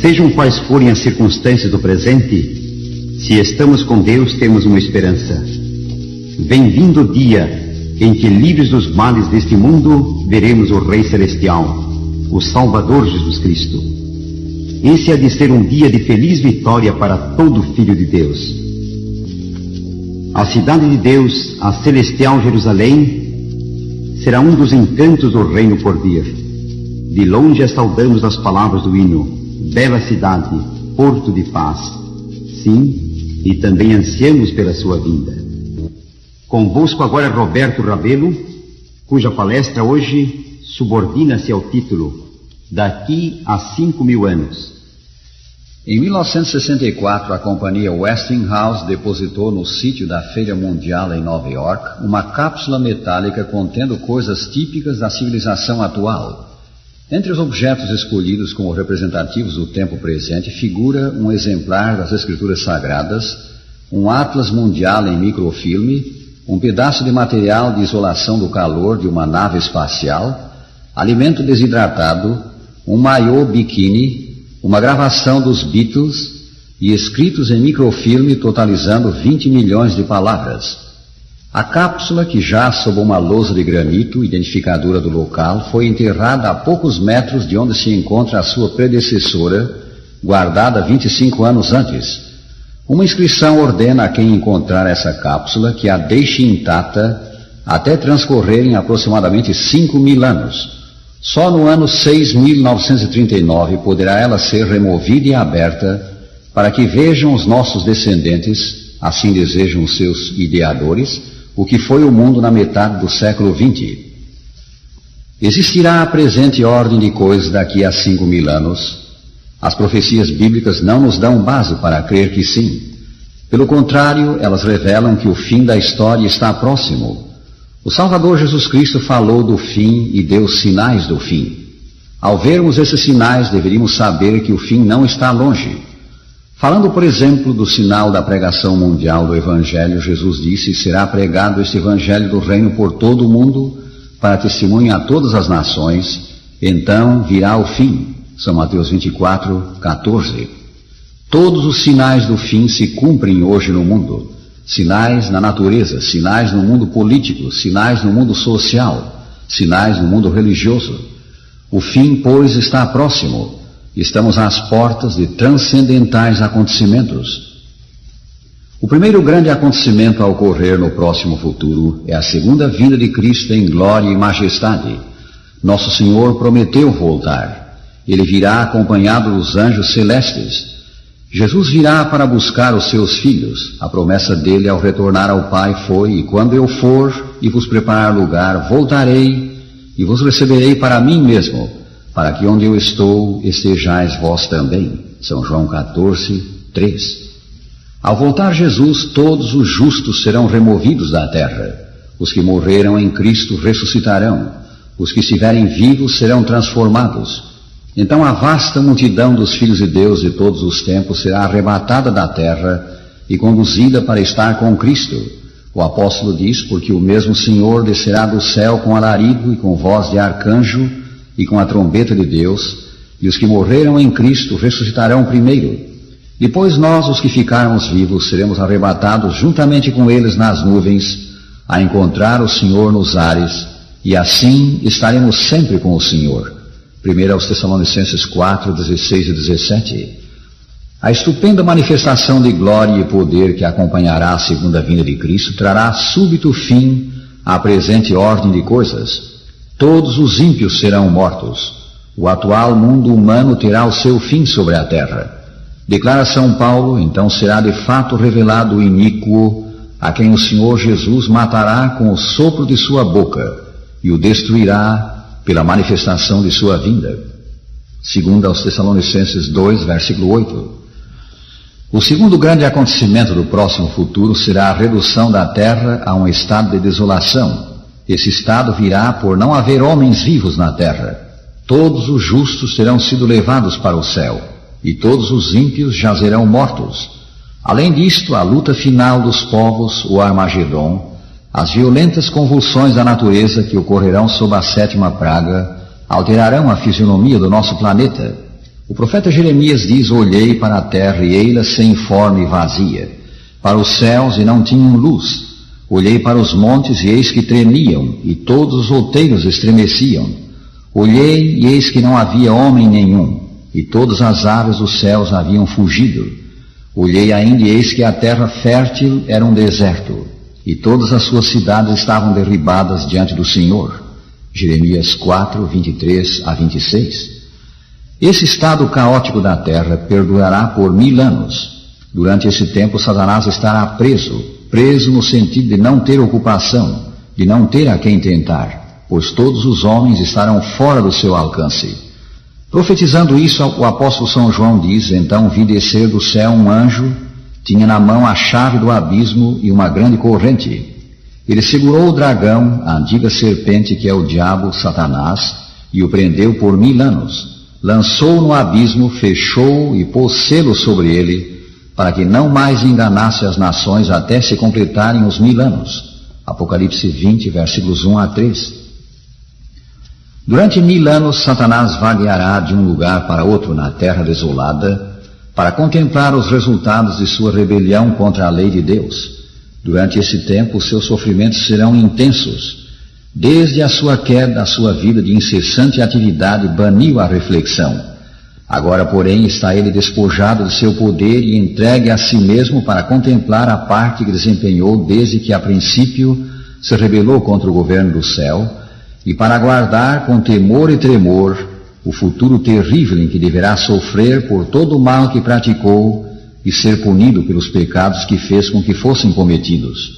Sejam quais forem as circunstâncias do presente, se estamos com Deus, temos uma esperança. Vem vindo o dia em que, livres dos males deste mundo, veremos o Rei Celestial, o Salvador Jesus Cristo. Esse há de ser um dia de feliz vitória para todo filho de Deus. A cidade de Deus, a celestial Jerusalém, será um dos encantos do reino por vir. De longe a saudamos as palavras do hino: bela cidade, porto de paz. Sim, e também ansiamos pela sua vinda. Convosco agora Roberto Ravelo, cuja palestra hoje subordina-se ao título Daqui a 5.000 anos. Em 1964, a companhia Westinghouse depositou no sítio da Feira Mundial em Nova York uma cápsula metálica contendo coisas típicas da civilização atual. Entre os objetos escolhidos como representativos do tempo presente figura um exemplar das Escrituras Sagradas, um atlas mundial em microfilme, um pedaço de material de isolação do calor de uma nave espacial, alimento desidratado, um maiô biquíni, uma gravação dos Beatles e escritos em microfilme totalizando 20 milhões de palavras. A cápsula, que jaz sob uma lousa de granito, identificadora do local, foi enterrada a poucos metros de onde se encontra a sua predecessora, guardada 25 anos antes. Uma inscrição ordena a quem encontrar essa cápsula que a deixe intacta até transcorrerem aproximadamente 5.000 anos. Só no ano 6.939 poderá ela ser removida e aberta para que vejam os nossos descendentes, assim desejam os seus ideadores, o que foi o mundo na metade do século XX. Existirá a presente ordem de coisas daqui a 5.000 anos. As profecias bíblicas não nos dão base para crer que sim. Pelo contrário, elas revelam que o fim da história está próximo. O Salvador Jesus Cristo falou do fim e deu sinais do fim. Ao vermos esses sinais, deveríamos saber que o fim não está longe. Falando, por exemplo, do sinal da pregação mundial do Evangelho, Jesus disse: será pregado este Evangelho do reino por todo o mundo, para testemunho a todas as nações, então virá o fim. São Mateus 24, 14. Todos os sinais do fim se cumprem hoje no mundo. Sinais na natureza, sinais no mundo político, sinais no mundo social, sinais no mundo religioso. O fim, pois, está próximo. Estamos às portas de transcendentais acontecimentos. O primeiro grande acontecimento a ocorrer no próximo futuro é a segunda vinda de Cristo em glória e majestade. Nosso Senhor prometeu voltar. Ele virá acompanhado dos anjos celestes. Jesus virá para buscar os seus filhos. A promessa dele ao retornar ao Pai foi: e quando eu for e vos preparar lugar, voltarei e vos receberei para mim mesmo, para que onde eu estou estejais vós também. São João 14, 3. Ao voltar Jesus, todos os justos serão removidos da terra. Os que morreram em Cristo ressuscitarão. Os que estiverem vivos serão transformados. Então a vasta multidão dos filhos de Deus de todos os tempos será arrebatada da terra e conduzida para estar com Cristo. O apóstolo diz: porque o mesmo Senhor descerá do céu com alarido e com voz de arcanjo e com a trombeta de Deus, e os que morreram em Cristo ressuscitarão primeiro. Depois nós, os que ficarmos vivos, seremos arrebatados juntamente com eles nas nuvens, a encontrar o Senhor nos ares, e assim estaremos sempre com o Senhor. 1 aos Tessalonicenses 4, 16 e 17. A estupenda manifestação de glória e poder que acompanhará a segunda vinda de Cristo trará súbito fim à presente ordem de coisas. Todos os ímpios serão mortos. O atual mundo humano terá o seu fim sobre a terra. Declara São Paulo: então será de fato revelado o iníquo, a quem o Senhor Jesus matará com o sopro de sua boca e o destruirá pela manifestação de sua vinda. 2 aos Tessalonicenses 2, versículo 8. O segundo grande acontecimento do próximo futuro será a redução da terra a um estado de desolação. Esse estado virá por não haver homens vivos na terra. Todos os justos terão sido levados para o céu, e todos os ímpios jazerão mortos. Além disto, a luta final dos povos, o Armagedon, as violentas convulsões da natureza que ocorrerão sob a sétima praga, alterarão a fisionomia do nosso planeta. O profeta Jeremias diz: olhei para a terra e ei-la sem forma e vazia, para os céus e não tinham luz. Olhei para os montes e eis que tremiam, e todos os outeiros estremeciam. Olhei e eis que não havia homem nenhum, e todas as aves dos céus haviam fugido. Olhei ainda e eis que a terra fértil era um deserto, e todas as suas cidades estavam derribadas diante do Senhor. Jeremias 4, 23 a 26. Esse estado caótico da terra perdurará por 1000 anos. Durante esse tempo, Satanás estará preso no sentido de não ter ocupação, de não ter a quem tentar, pois todos os homens estarão fora do seu alcance. Profetizando isso, o apóstolo São João diz: então vi descer do céu um anjo, tinha na mão a chave do abismo e uma grande corrente. Ele segurou o dragão, a antiga serpente que é o diabo, Satanás, e o prendeu por 1000 anos. Lançou-o no abismo, fechou-o e pôs selo sobre ele, para que não mais enganasse as nações até se completarem os 1000 anos. Apocalipse 20, versículos 1 a 3. Durante 1000 anos, Satanás vagueará de um lugar para outro na terra desolada, para contemplar os resultados de sua rebelião contra a lei de Deus. Durante esse tempo, seus sofrimentos serão intensos. Desde a sua queda, a sua vida de incessante atividade baniu a reflexão. Agora, porém, está ele despojado de seu poder e entregue a si mesmo para contemplar a parte que desempenhou desde que, a princípio, se rebelou contra o governo do céu, e para aguardar com temor e tremor o futuro terrível em que deverá sofrer por todo o mal que praticou e ser punido pelos pecados que fez com que fossem cometidos.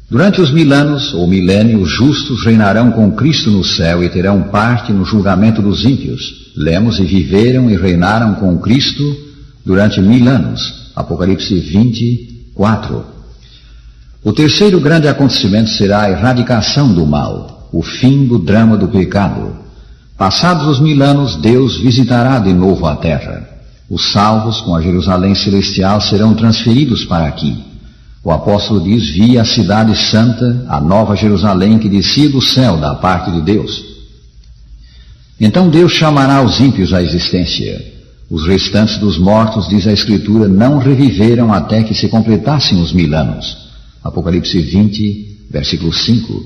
Durante os 1000 anos, ou milênio, os justos reinarão com Cristo no céu e terão parte no julgamento dos ímpios. Lemos: e viveram e reinaram com Cristo durante 1000 anos. Apocalipse 20, 4. O terceiro grande acontecimento será a erradicação do mal, o fim do drama do pecado. Passados os 1000 anos, Deus visitará de novo a terra. Os salvos com a Jerusalém celestial serão transferidos para aqui. O apóstolo diz: vi a cidade santa, a nova Jerusalém que descia do céu da parte de Deus. Então Deus chamará os ímpios à existência. Os restantes dos mortos, diz a Escritura, não reviveram até que se completassem os 1000 anos. Apocalipse 20, versículo 5.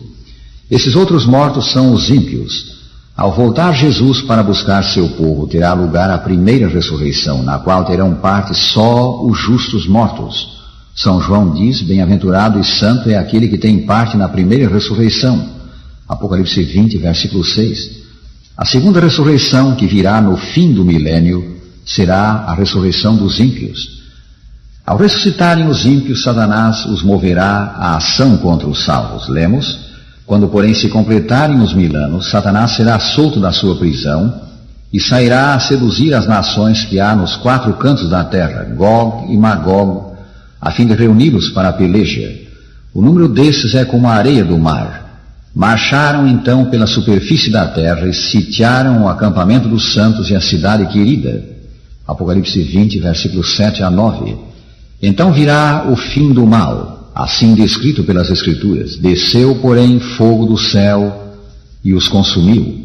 Esses outros mortos são os ímpios. Ao voltar Jesus para buscar seu povo, terá lugar a primeira ressurreição, na qual terão parte só os justos mortos. São João diz: bem-aventurado e santo é aquele que tem parte na primeira ressurreição. Apocalipse 20, versículo 6. A segunda ressurreição, que virá no fim do milênio, será a ressurreição dos ímpios. Ao ressuscitarem os ímpios, Satanás os moverá à ação contra os salvos. Lemos: quando, porém, se completarem os 1000 anos, Satanás será solto da sua prisão e sairá a seduzir as nações que há nos 4 cantos da terra, Gog e Magog, a fim de reuni-los para a peleja. O número destes é como a areia do mar. Marcharam então pela superfície da terra e sitiaram o acampamento dos santos e a cidade querida. Apocalipse 20, versículos 7 a 9. Então virá o fim do mal, assim descrito pelas Escrituras. Desceu, porém, fogo do céu e os consumiu.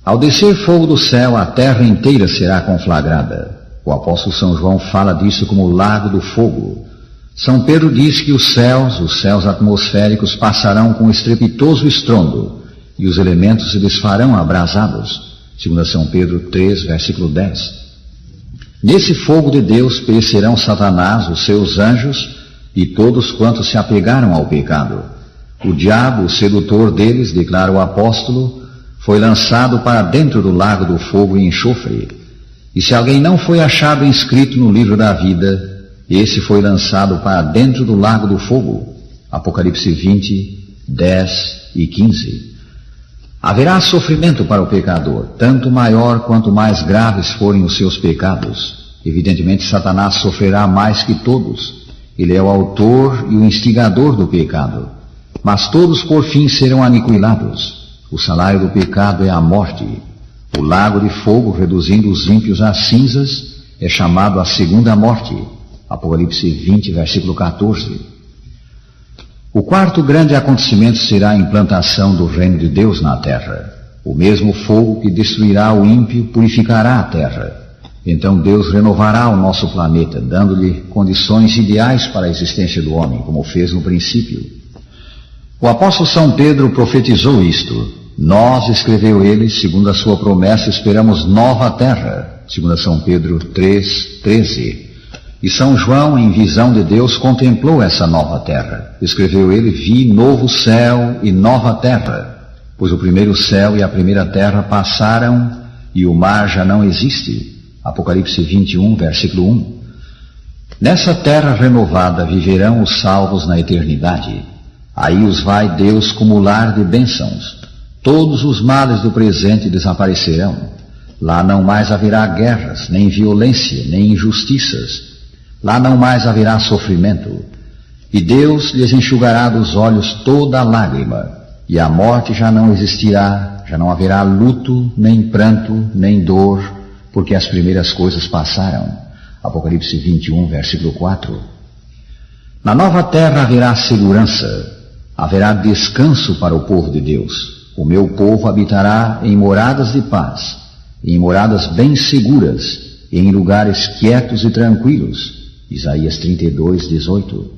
Ao descer fogo do céu, a terra inteira será conflagrada. O apóstolo São João fala disso como o lago do fogo. São Pedro diz que os céus atmosféricos passarão com estrepitoso estrondo, e os elementos se desfarão abrasados. 2 São Pedro 3, versículo 10. Nesse fogo de Deus perecerão Satanás, os seus anjos, e todos quantos se apegaram ao pecado. O diabo, o sedutor deles, declara o apóstolo, foi lançado para dentro do lago do fogo e enxofre. E se alguém não foi achado inscrito no livro da vida, esse foi lançado para dentro do lago do fogo. Apocalipse 20, 10 e 15. Haverá sofrimento para o pecador, tanto maior quanto mais graves forem os seus pecados. Evidentemente, Satanás sofrerá mais que todos. Ele é o autor e o instigador do pecado. Mas todos por fim serão aniquilados. O salário do pecado é a morte. O lago de fogo, reduzindo os ímpios a cinzas, é chamado a segunda morte. Apocalipse 20, versículo 14. O quarto grande acontecimento será a implantação do reino de Deus na terra. O mesmo fogo que destruirá o ímpio purificará a terra. Então Deus renovará o nosso planeta, dando-lhe condições ideais para a existência do homem, como fez no princípio. O apóstolo São Pedro profetizou isto. Nós, escreveu ele, segundo a sua promessa, esperamos nova terra, segundo São Pedro 3:13. E São João, em visão de Deus, contemplou essa nova terra. Escreveu ele, vi novo céu e nova terra, pois o primeiro céu e a primeira terra passaram e o mar já não existe. Apocalipse 21, versículo 1. Nessa terra renovada viverão os salvos na eternidade. Aí os vai Deus cumular de bênçãos. Todos os males do presente desaparecerão. Lá não mais haverá guerras, nem violência, nem injustiças. Lá não mais haverá sofrimento. E Deus lhes enxugará dos olhos toda lágrima. E a morte já não existirá, já não haverá luto, nem pranto, nem dor, porque as primeiras coisas passaram. Apocalipse 21, versículo 4. Na nova terra haverá segurança, haverá descanso para o povo de Deus. O meu povo habitará em moradas de paz, em moradas bem seguras, e em lugares quietos e tranquilos. Isaías 32, 18.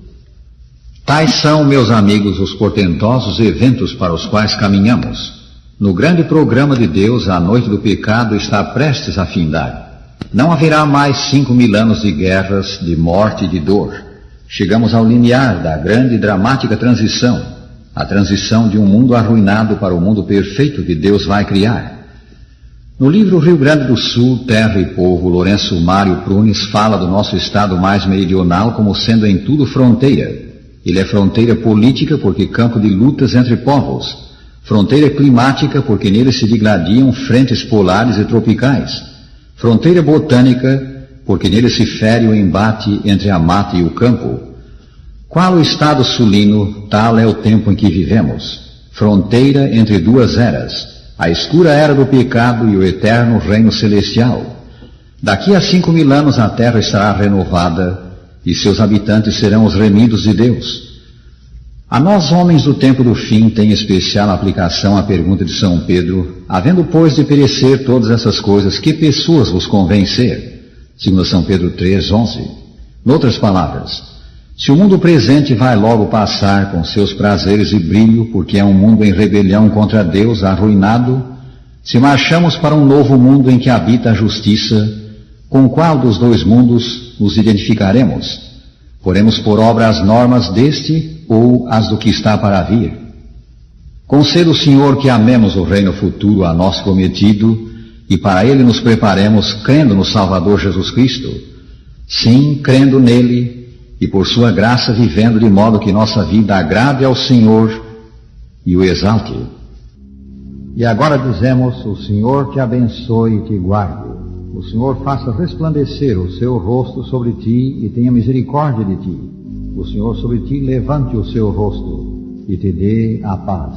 Tais são, meus amigos, os portentosos eventos para os quais caminhamos. No grande programa de Deus, a noite do pecado está prestes a findar. Não haverá mais 5.000 anos de guerras, de morte e de dor. Chegamos ao limiar da grande e dramática transição, a transição de um mundo arruinado para o mundo perfeito que Deus vai criar. No livro Rio Grande do Sul, Terra e Povo, Lourenço Mário Prunes fala do nosso estado mais meridional como sendo em tudo fronteira. Ele é fronteira política porque campo de lutas entre povos, fronteira climática porque nele se digladiam frentes polares e tropicais, fronteira botânica porque nele se fere o embate entre a mata e o campo. Qual o estado sulino, tal é o tempo em que vivemos, fronteira entre duas eras, a escura era do pecado e o eterno reino celestial. Daqui a 5.000 anos a terra estará renovada e seus habitantes serão os remidos de Deus. A nós, homens do tempo do fim, tem especial aplicação a pergunta de São Pedro, havendo, pois, de perecer todas essas coisas, que pessoas vos convém ser? Segundo São Pedro 3:11. Noutras palavras, se o mundo presente vai logo passar com seus prazeres e brilho, porque é um mundo em rebelião contra Deus, arruinado, se marchamos para um novo mundo em que habita a justiça, com qual dos dois mundos nos identificaremos? Poremos por obra as normas deste ou as do que está para vir? Conceda o Senhor que amemos o reino futuro a nós prometido e para ele nos preparemos crendo no Salvador Jesus Cristo. Sim, crendo nele e por sua graça vivendo de modo que nossa vida agrade ao Senhor e o exalte. E agora dizemos, o Senhor te abençoe e te guarde. O Senhor faça resplandecer o seu rosto sobre ti e tenha misericórdia de ti. O Senhor sobre ti levante o seu rosto e te dê a paz.